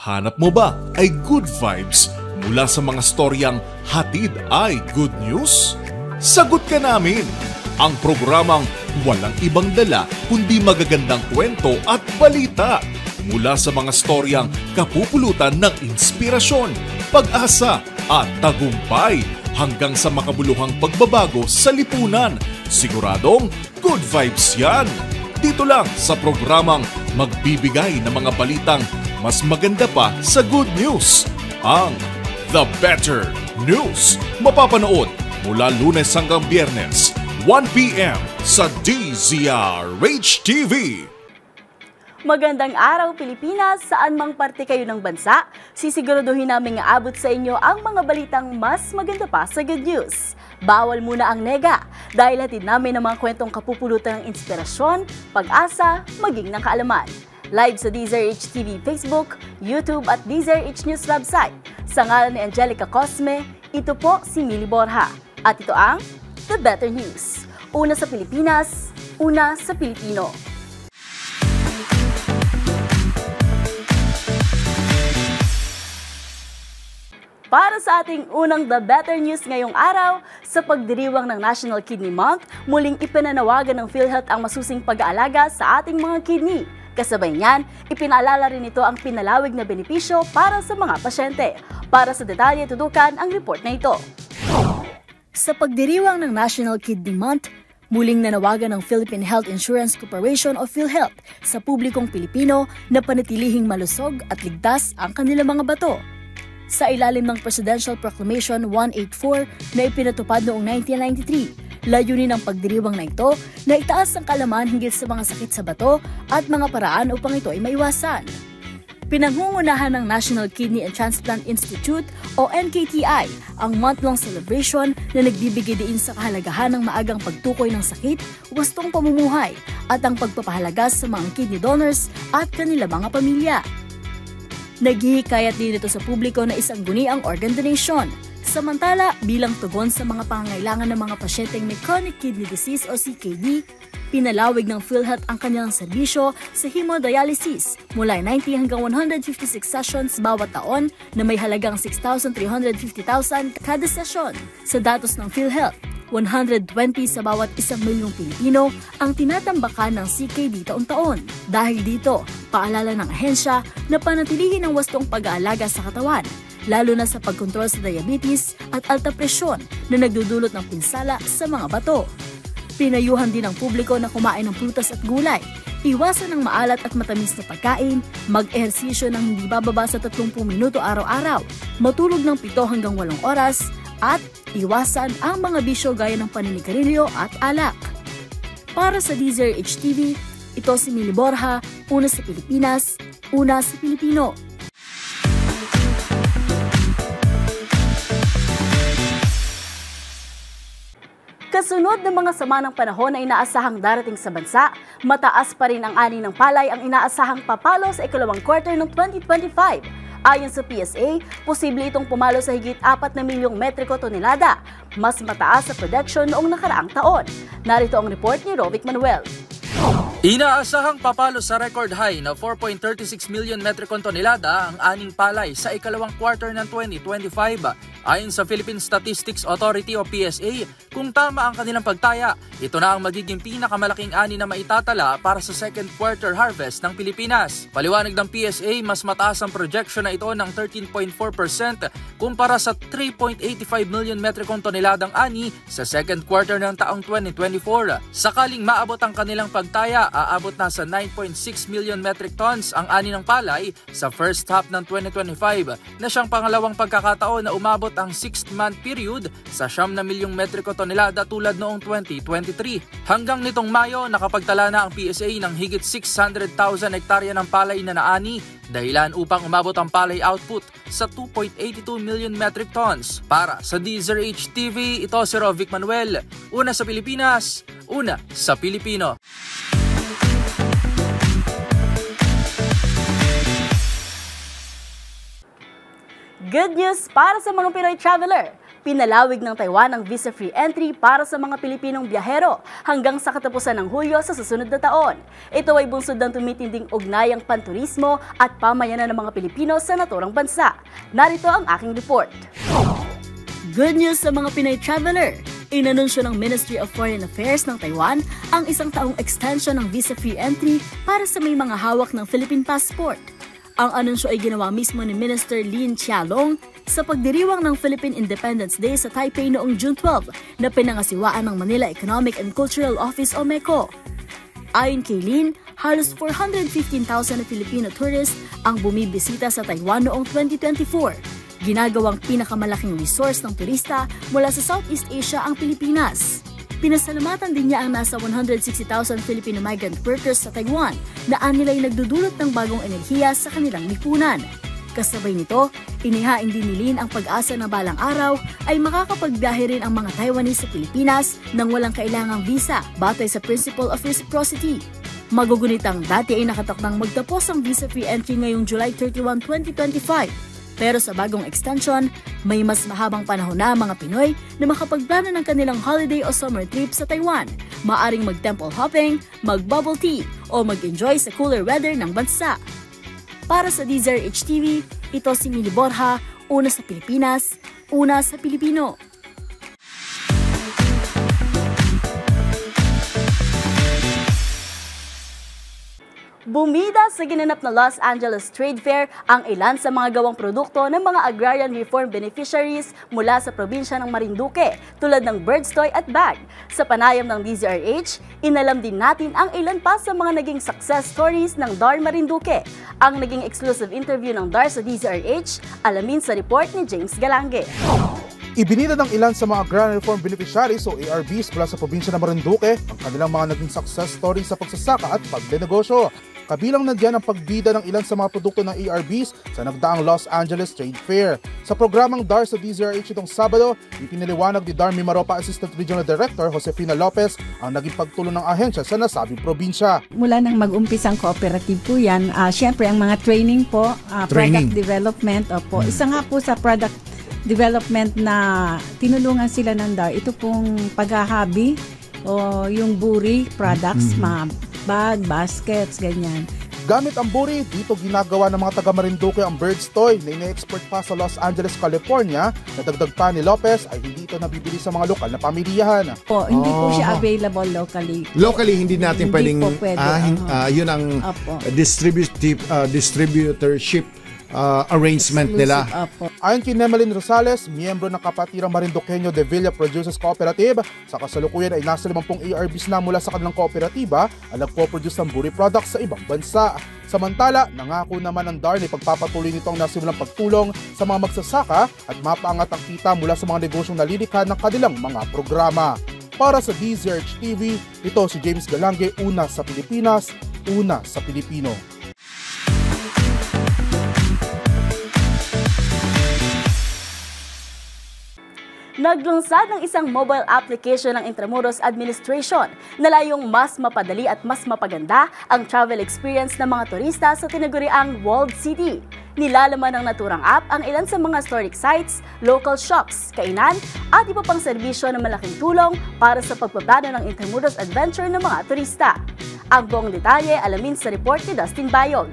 Hanap mo ba ay good vibes mula sa mga storyang hatid ay good news? Sagot ka namin! Ang programang walang ibang dala kundi magagandang kwento at balita mula sa mga storyang kapupulutan ng inspirasyon, pag-asa at tagumpay hanggang sa makabuluhang pagbabago sa lipunan. Siguradong good vibes yan! Dito lang sa programang magbibigay ng mga balitang mas maganda pa sa good news. Ang The Better News. Mapapanood mula Lunes hanggang Biyernes, 1 p.m. sa DZRH TV. Magandang araw Pilipinas, saan mang parte kayo ng bansa, sisiguraduhin namin aabot sa inyo ang mga balitang mas maganda pa sa good news. Bawal muna ang nega dahil hatid namin ang mga kwentong kapupulutan ng inspirasyon, pag-asa, maging ng kaalaman. Live sa DZRH TV Facebook, YouTube at DZRH News website. Sa ngalan ni Angelica Cosme, ito po si Mili Borja. At ito ang The Better News. Una sa Pilipinas, una sa Pilipino. Para sa ating unang The Better News ngayong araw, sa pagdiriwang ng National Kidney Month, muling ipinanawagan ng PhilHealth ang masusing pag-aalaga sa ating mga kidney. Kasabay niyan, ipinaalala rin ito ang pinalawig na benepisyo para sa mga pasyente. Para sa detalye, tutukan ang report na ito. Sa pagdiriwang ng National Kidney Month, muling nanawagan ng Philippine Health Insurance Corporation o PhilHealth sa publikong Pilipino na panatilihing malusog at ligtas ang kanilang mga bato. Sa ilalim ng Presidential Proclamation 184 na ipinatupad noong 1993, layunin ng pagdiriwang na ito na itaas ang kaalaman hinggil sa mga sakit sa bato at mga paraan upang ito ay maiwasan. Pinangungunahan ng National Kidney and Transplant Institute o NKTI ang month-long celebration na nagbibigay diin sa kahalagahan ng maagang pagtukoy ng sakit, wastong pamumuhay at ang pagpapahalaga sa mga kidney donors at kanila mga pamilya. Naghihikayat din ito sa publiko na isangguni ang organ donation. Samantala, bilang tugon sa mga pangangailangan ng mga pasyenteng may chronic kidney disease o CKD, pinalawig ng PhilHealth ang kanilang serbisyo sa hemodialysis mula 90 hanggang 156 sessions bawat taon na may halagang 6,350,000 kada session. Sa datos ng PhilHealth, 120 sa bawat 1,000,000 Pilipino ang tinatambakan ng CKD taon-taon. Dahil dito, paalala ng ahensya na panatilihin ang wastong pag-aalaga sa katawan, lalo na sa pagkontrol sa diabetes at alta presyon na nagdudulot ng pinsala sa mga bato. Pinayuhan din ng publiko na kumain ng prutas at gulay, iwasan ng maalat at matamis na pagkain, mag-ehersisyo ng hindi bababa sa 30 minuto araw-araw, matulog ng 7 hanggang 8 oras, at iwasan ang mga bisyo gaya ng paninigarilyo at alak. Para sa DZRH TV, ito si Mili Borja, una sa Pilipinas, una sa Pilipino. Kasunod ng mga sama ng panahon na inaasahang darating sa bansa, mataas pa rin ang ani ng palay ang inaasahang papalo sa ikalawang quarter ng 2025. Ayon sa PSA, posible itong pumalo sa higit 4 na milyong metriko tonelada, mas mataas sa production noong nakaraang taon. Narito ang report ni Rovic Manuel. Inaasahang papalo sa record high na 4.36 million metrikon tonelada ang aning palay sa ikalawang quarter ng 2025. Ayon sa Philippine Statistics Authority o PSA, kung tama ang kanilang pagtaya, ito na ang magiging pinakamalaking ani na maitatala para sa second quarter harvest ng Pilipinas. Paliwanag ng PSA, mas mataas ang projection na ito ng 13.4% kumpara sa 3.85 million metrikon toneladang ani sa second quarter ng taong 2024. Sakaling maabot ang kanilang pagtaya, aabot na sa 9.6 million metric tons ang ani ng palay sa first half ng 2025 na siyang pangalawang pagkakataon na umabot ang 6-month period sa 9 na milyong metriko tonelada tulad noong 2023. Hanggang nitong Mayo, nakapagtala na ang PSA ng higit 600,000 hektarya ng palay na naani, dahilan upang umabot ang palay output sa 2.82 million metric tons. Para sa DZRH TV, ito si Rovic Manuel, una sa Pilipinas, una sa Pilipino. Good news para sa mga Pinoy traveler! Pinalawig ng Taiwan ang visa-free entry para sa mga Pilipinong biyahero hanggang sa katapusan ng Hulyo sa susunod na taon. Ito ay bunsod ng tumitinding ugnayang panturismo at pamayanan ng mga Pilipino sa naturang bansa. Narito ang aking report. Good news sa mga Pinay traveler! Inanunsyo ng Ministry of Foreign Affairs ng Taiwan ang isang taong extension ng visa-free entry para sa may mga hawak ng Philippine passport. Ang anunsyo ay ginawa mismo ni Minister Lin Chialong sa pagdiriwang ng Philippine Independence Day sa Taipei noong June 12 na pinangasiwaan ng Manila Economic and Cultural Office o MECO. Ayon kay Lin, halos 415,000 na Filipino tourists ang bumibisita sa Taiwan noong 2024. Ginagawang pinakamalaking resource ng turista mula sa Southeast Asia ang Pilipinas. Pinasalamatan din niya ang nasa 160,000 Filipino migrant workers sa Taiwan na anila'y nagdudulot ng bagong enerhiya sa kanilang lipunan. Kasabay nito, inihain din ni Lin ang pag-asa na balang araw ay makakapagbiyahe rin ang mga Taiwanese sa Pilipinas nang walang kailangang visa batay sa Principle of Reciprocity. Magugunitang dati ay nakatakdang magtapos ang visa-free entry ngayong July 31, 2025. Pero sa bagong extension, may mas mahabang panahon na mga Pinoy na makapagplano ng kanilang holiday o summer trip sa Taiwan. Maaring mag-temple hopping, mag-bubble tea, o mag-enjoy sa cooler weather ng bansa. Para sa DZRH TV, ito si Mili Borja, una sa Pilipinas, una sa Pilipino. Bumida sa ginanap na Los Angeles Trade Fair ang ilan sa mga gawang produkto ng mga agrarian reform beneficiaries mula sa probinsya ng Marinduque tulad ng bird's toy at bag. Sa panayam ng DZRH, inalam din natin ang ilan pa sa mga naging success stories ng DAR Marinduque. Ang naging exclusive interview ng DAR sa DZRH, alamin sa report ni James Galange. Ibinida ng ilan sa mga Agrarian Reform Beneficiaries o ARBs mula sa probinsya ng Marinduque ang kanilang mga naging success stories sa pagsasaka at pagdenegosyo. Kabilang na diyan ang pagbida ng ilan sa mga produkto ng ARBs sa nagdaang Los Angeles Trade Fair. Sa programang DAR sa DZRH itong Sabado, ipinaliwanag ni DAR Mimaropa Assistant Regional Director Josefina Lopez ang naging pagtulong ng ahensya sa nasabing probinsya. Mula nang mag-umpisang cooperative po yan, syempre ang mga training po, product development, isa nga po sa product development na tinulungan sila ng DAR, ito pong paghahabi o yung buri products, mga bag, baskets, ganyan. Gamit ang buri, dito ginagawa ng mga taga Marinduque ang bird's toy na ine-export pa sa Los Angeles, California. Nadagdag pa ni Lopez ay hindi ito nabibili sa mga lokal na pamilihan. Hindi po siya available locally. Locally, hindi natin pwedeng, yun ang distributorship arrangement nila. Ayon kay Nemelin Rosales, miyembro ng Kapatirang Marinduqueño de Villa Producers Cooperative, sa kasalukuyan ay nasa 50 ARBs na mula sa kanilang kooperatiba ang nagpo-produce ng buri products sa ibang bansa. Samantala, nangako naman ng DAR na ipagpapatuloy nito ang nasimulang pagtulong sa mga magsasaka at mapaangat ang kita mula sa mga negosyong nalilikha ng kanilang mga programa. Para sa DZRH TV, ito si James Galange, una sa Pilipinas, una sa Pilipino. Naglunsad ng isang mobile application ng Intramuros Administration na layong mas mapadali at mas mapaganda ang travel experience ng mga turista sa tinaguriang Walled City. Nilalaman ng naturang app ang ilan sa mga historic sites, local shops, kainan at iba pang serbisyo na malaking tulong para sa pagpaplano ng Intramuros Adventure ng mga turista. Ang buong detalye alamin sa report ni Dustin Bayog.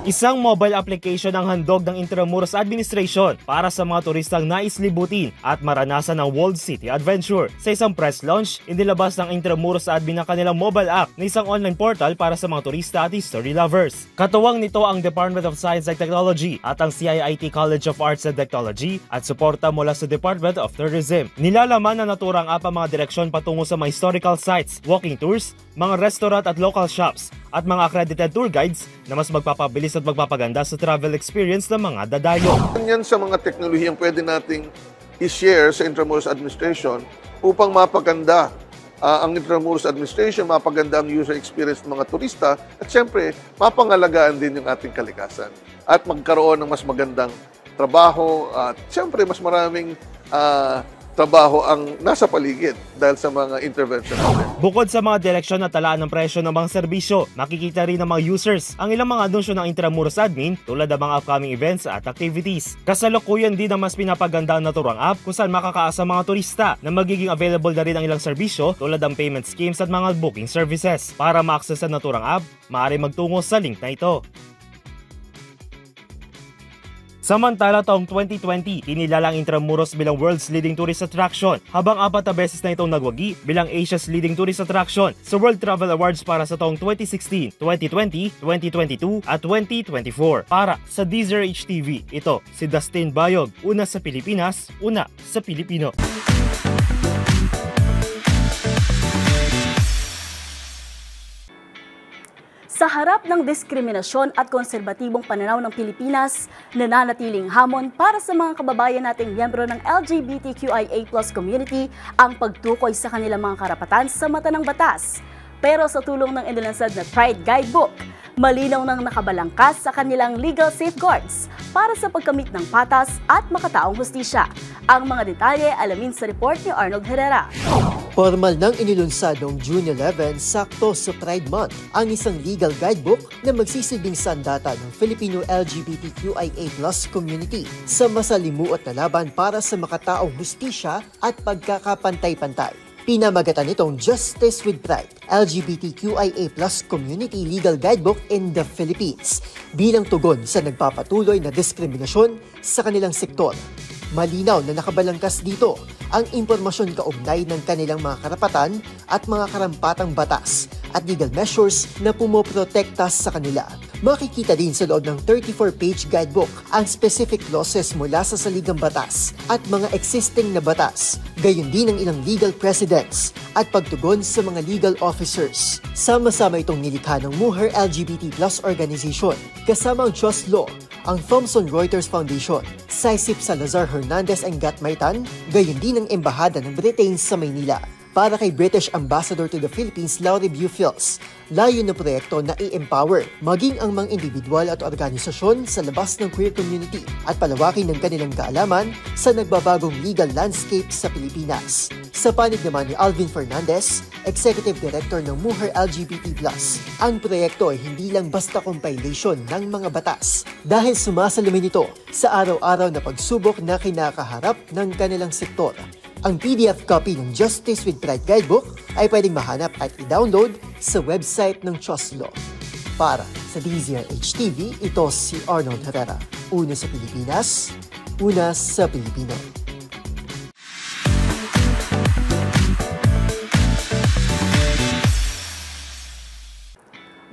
Isang mobile application ang handog ng Intramuros Administration para sa mga turistang nais libutin at maranasan ang Walled City Adventure. Sa isang press launch, inilabas ng Intramuros Admin ang kanilang mobile app na isang online portal para sa mga turista at history lovers. Katuwang nito ang Department of Science and Technology at ang CIIT College of Arts and Technology at suporta mula sa Department of Tourism. Nilalaman na naturang app ang mga direksyon patungo sa mga historical sites, walking tours, mga restaurant at local shops, at mga accredited tour guides na mas magpapabilis at magpapaganda sa travel experience ng mga dadayo. Yan sa mga teknolohiyang pwede nating i-share sa Intramuros Administration upang mapaganda ang Intramuros Administration, mapaganda ang user experience ng mga turista at siyempre mapangalagaan din yung ating kalikasan at magkaroon ng mas magandang trabaho at siyempre mas maraming trabaho ang nasa paligid dahil sa mga intervention natin. Bukod sa mga direksyon at talaan ng presyo ng mga serbisyo, makikita rin ng mga users ang ilang mga anunsyo ng Intramuros Admin tulad ng mga upcoming events at activities. Kasalukuyan din ang mas pinapaganda ang naturang app kung saan makakaasa mga turista na magiging available na rin ang ilang serbisyo tulad ng payment schemes at mga booking services. Para ma-access ang naturang app, maaari magtungo sa link na ito. Samantala taong 2020, kinilala ang Intramuros bilang world's leading tourist attraction, habang 4 na beses na itong nagwagi bilang Asia's leading tourist attraction sa World Travel Awards para sa taong 2016, 2020, 2022 at 2024. Para sa DZRH TV, ito si Dustin Bayog, una sa Pilipinas, una sa Pilipino. Sa harap ng diskriminasyon at konserbatibong pananaw ng Pilipinas, nananatiling hamon para sa mga kababayan nating miyembro ng LGBTQIA+ community ang pagtukoy sa kanilang mga karapatan sa mata ng batas. Pero sa tulong ng inilunsad na Pride Guidebook, malinaw nang nakabalangkas sa kanilang legal safeguards para sa pagkamit ng patas at makataong hustisya. Ang mga detalye alamin sa report ni Arnold Herrera. Formal nang inilunsad noong June 11, sakto sa Pride Month, ang isang legal guidebook na magsisilbing sandata ng Filipino LGBTQIA+ community sa masalimuot na laban para sa makataong hustisya at pagkakapantay-pantay. Pinamagatan itong Justice with Pride, LGBTQIA+ Community Legal Guidebook in the Philippines bilang tugon sa nagpapatuloy na diskriminasyon sa kanilang sektor. Malinaw na nakabalangkas dito ang impormasyon kaugnay ng kanilang mga karapatan at mga karampatang batas at legal measures na pumoprotekta sa kanila. Makikita din sa loob ng 34-page guidebook ang specific clauses mula sa saligang batas at mga existing na batas, gayon din ang ilang legal precedents at pagtugon sa mga legal officers. Sama-sama itong nilikha ng Mujer LGBT+ Organization, kasama ang Just Law, ang Thomson Reuters Foundation, Saisip Salazar Hernandez and Gatmaitan, gayon din ang Embahada ng Britain sa Maynila. Para kay British Ambassador to the Philippines Laurie Bufils, layo na proyekto na i-empower maging ang mga individual at organisasyon sa labas ng queer community at palawakin ng kanilang kaalaman sa nagbabagong legal landscape sa Pilipinas. Sa panig naman ni Alvin Fernandez, Executive Director ng Mujer LGBT+, ang proyekto ay hindi lang basta compilation ng mga batas dahil sumasalamin ito sa araw-araw na pagsubok na kinakaharap ng kanilang sektor. Ang PDF copy ng Justice with Pride Guidebook ay pwedeng mahanap at i-download sa website ng Just Law. Para sa DZRH TV, ito si Arnold Herrera. Una sa Pilipinas, una sa Pilipino.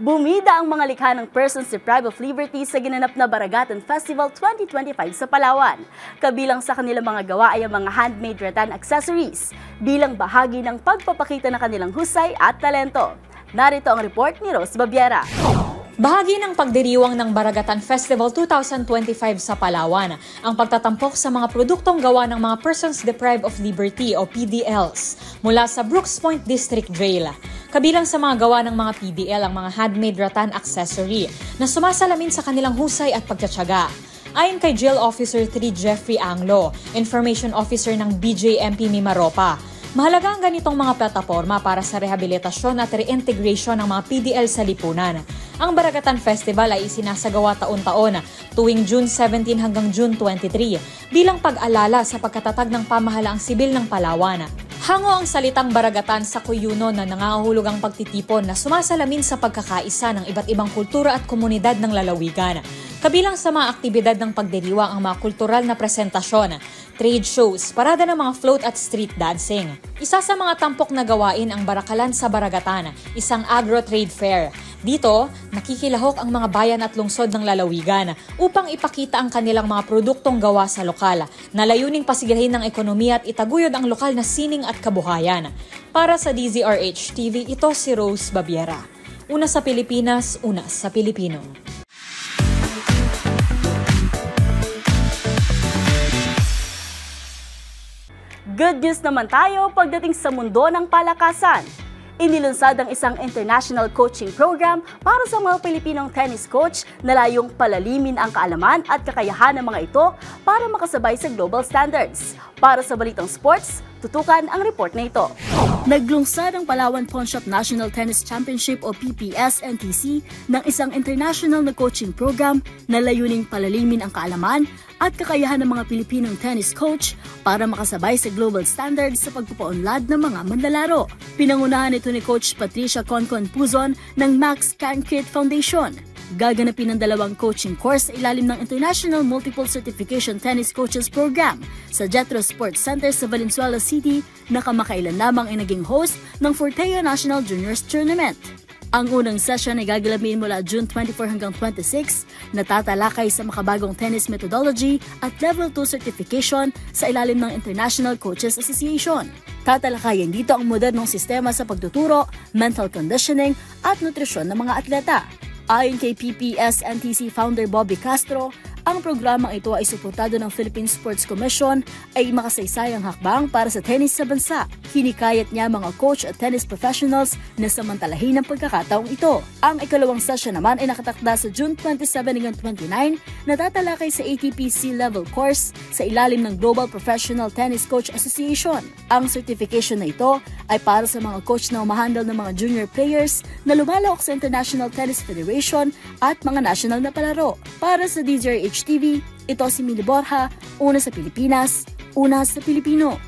Bumida ang mga likha ng persons deprived of liberty sa ginanap na Baragatan Festival 2025 sa Palawan. Kabilang sa kanilang mga gawa ay ang mga handmade rattan accessories bilang bahagi ng pagpapakita ng kanilang husay at talento. Narito ang report ni Rose Babiera. Bahagi ng pagdiriwang ng Baragatan Festival 2025 sa Palawan ang pagtatampok sa mga produktong gawa ng mga persons deprived of liberty o PDLs mula sa Brooks Point District Jail. Kabilang sa mga gawa ng mga PDL ang mga handmade rattan accessory na sumasalamin sa kanilang husay at pagtsatsaga. Ayon kay Jail Officer 3 Jeffrey Anglo, Information Officer ng BJMP Mimaropa, mahalaga ang ganitong mga plataforma para sa rehabilitasyon at reintegration ng mga PDL sa lipunan. Ang Baragatan Festival ay isinasagawa taon-taon tuwing June 17 hanggang June 23 bilang pag-alala sa pagkatatag ng pamahalaang sibil ng Palawan. Hango ang salitang baragatan sa kuyuno na nangangahulugang pagtitipon na sumasalamin sa pagkakaisa ng iba't ibang kultura at komunidad ng lalawigan. Kabilang sa mga aktibidad ng pagdiriwang ang mga kultural na presentasyon, trade shows, parada ng mga float at street dancing. Isa sa mga tampok na gawain ang Barakalan sa Baragatan, isang agro-trade fair. Dito, nakikilahok ang mga bayan at lungsod ng lalawigan upang ipakita ang kanilang mga produktong gawa sa lokal na layuning pasiglahin ng ekonomiya at itaguyod ang lokal na sining at kabuhayan. Para sa DZRH TV, ito si Rose Babiera. Una sa Pilipinas, una sa Pilipino. Good news naman tayo pagdating sa mundo ng palakasan. Inilunsad ang isang international coaching program para sa mga Pilipinong tennis coach na layong palalimin ang kaalaman at kakayahan ng mga ito para makasabay sa global standards. Para sa Balitang Sports, tutukan ang report na ito. Naglungsad ang Palawan Pawnshop National Tennis Championship o PPS-NTC ng isang international na coaching program na layuning palalimin ang kaalaman at kakayahan ng mga Pilipinong tennis coach para makasabay sa global standards sa pagpapaunlad ng mga manlalaro. Pinangunahan ito ni Coach Patricia Concon Puzon ng Max Cancrit Foundation. Gaganapin ang 2 coaching course sa ilalim ng International Multiple Certification Tennis Coaches Program sa Jetro Sports Center sa Valenzuela City na kamakailan lamang ay naging host ng Forteo National Juniors Tournament. Ang unang session ay gaganapin mula June 24 hanggang 26 na tatalakay sa makabagong tennis methodology at Level 2 certification sa ilalim ng International Coaches Association. Tatalakayin dito ang modernong sistema sa pagtuturo, mental conditioning at nutrisyon ng mga atleta. Ayon kay PPS-NTC founder Bobby Castro, ang programang ito ay suportado ng Philippine Sports Commission ay makasaysayang hakbang para sa tennis sa bansa. Hinikayat niya mga coach at tennis professionals na samantalahin ang pagkakataong ito. Ang ikalawang session naman ay nakatakda sa June 27 hanggang 29 na tatalakay sa ATP C-Level course sa ilalim ng Global Professional Tennis Coach Association. Ang certification na ito ay para sa mga coach na umahandle ng mga junior players na lumalahok sa International Tennis Federation at mga national na palaro. Para sa DZRH TV, ito si Mili Borja, una sa Pilipinas, una sa Pilipino.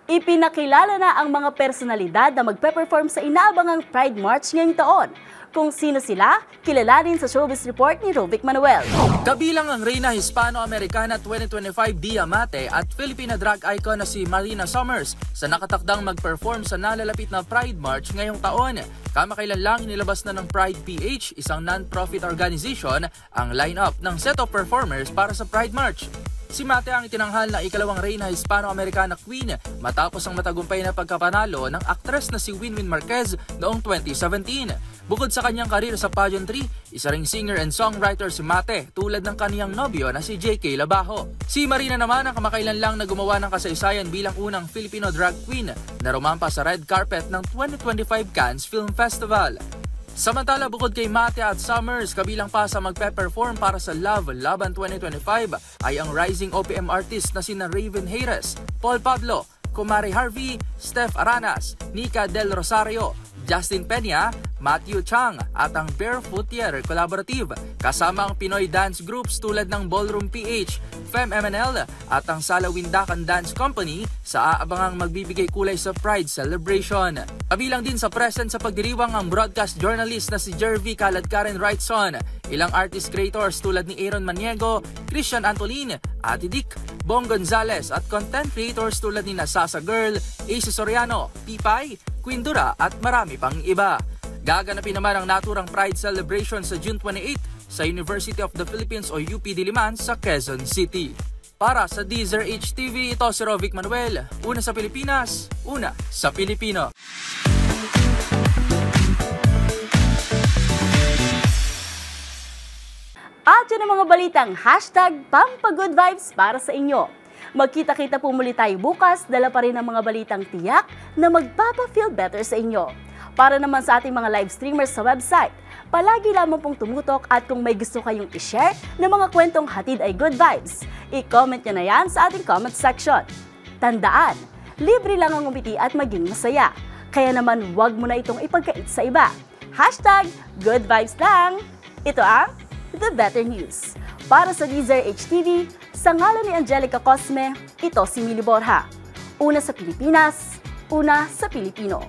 Ipinakilala na ang mga personalidad na magpe-perform sa inaabangang Pride March ngayong taon. Kung sino sila, kilalanin sa Showbiz Report ni Rovic Manuel. Kabilang ang Reyna Hispano-Americana 2025 Diamante at Filipina drag icon na si Marina Summers sa nakatakdang mag-perform sa nalalapit na Pride March ngayong taon. Kamakailan lang inilabas na ng Pride PH, isang non-profit organization, ang lineup ng set of performers para sa Pride March. Si Mate ang itinanghal na ikalawang Reyna Hispano-Americana Queen matapos ang matagumpay na pagkapanalo ng aktres na si Winwin Marquez noong 2017. Bukod sa kanyang karir sa pageantry, isa ring singer and songwriter si Mate tulad ng kaniyang nobyo na si JK Labajo. Si Marina naman ang kamakailan lang na gumawa ng kasaysayan bilang unang Filipino drag queen na rumampa sa red carpet ng 2025 Cannes Film Festival. Samantala, bukod kay Mate at Summers, kabilang pa sa magpe-perform para sa Love Laban 2025 ay ang rising OPM artist na sina Raven Hayres, Paul Pablo, Kumari Harvey, Steph Aranas, Nika Del Rosario, Justin Peña, Matthew Chang at ang Barefoot Theater Collaborative kasama ang Pinoy dance groups tulad ng Ballroom PH, Fem MNL at ang Salawindakan Dance Company sa aabangang magbibigay kulay sa Pride Celebration. Kabilang din sa present sa pagdiriwang ang broadcast journalist na si Jervy Caladcaren Wrightson, ilang artist creators tulad ni Aaron Maniego, Christian Antolin, Ate Dick, Bong Gonzales at content creators tulad ni Nasasa Girl, Ace Soriano, Pipay, Queen Dura at marami pang iba. Gaganapin naman ang naturang Pride Celebration sa June 28 sa University of the Philippines o UP Diliman sa Quezon City. Para sa DZRH TV, ito si Rovic Manuel, una sa Pilipinas, una sa Pilipino. At yun ang mga balitang #PampaGoodVibes para sa inyo. Magkita-kita po muli tayo bukas, dala pa rin ang mga balitang tiyak na magpapa-feel better sa inyo. Para naman sa ating mga live streamers sa website, palagi lamang pong tumutok at kung may gusto kayong i-share na mga kwentong hatid ay good vibes, i-comment nyo na yan sa ating comment section. Tandaan, libre lang ang umiti at maging masaya. Kaya naman huwag mo na itong ipagkait sa iba. #GoodVibes lang! Ito ang The Better News. Para sa DZRH TV, sa ngalan ni Angelica Cosme, ito si Mili Borja. Una sa Pilipinas, una sa Pilipino.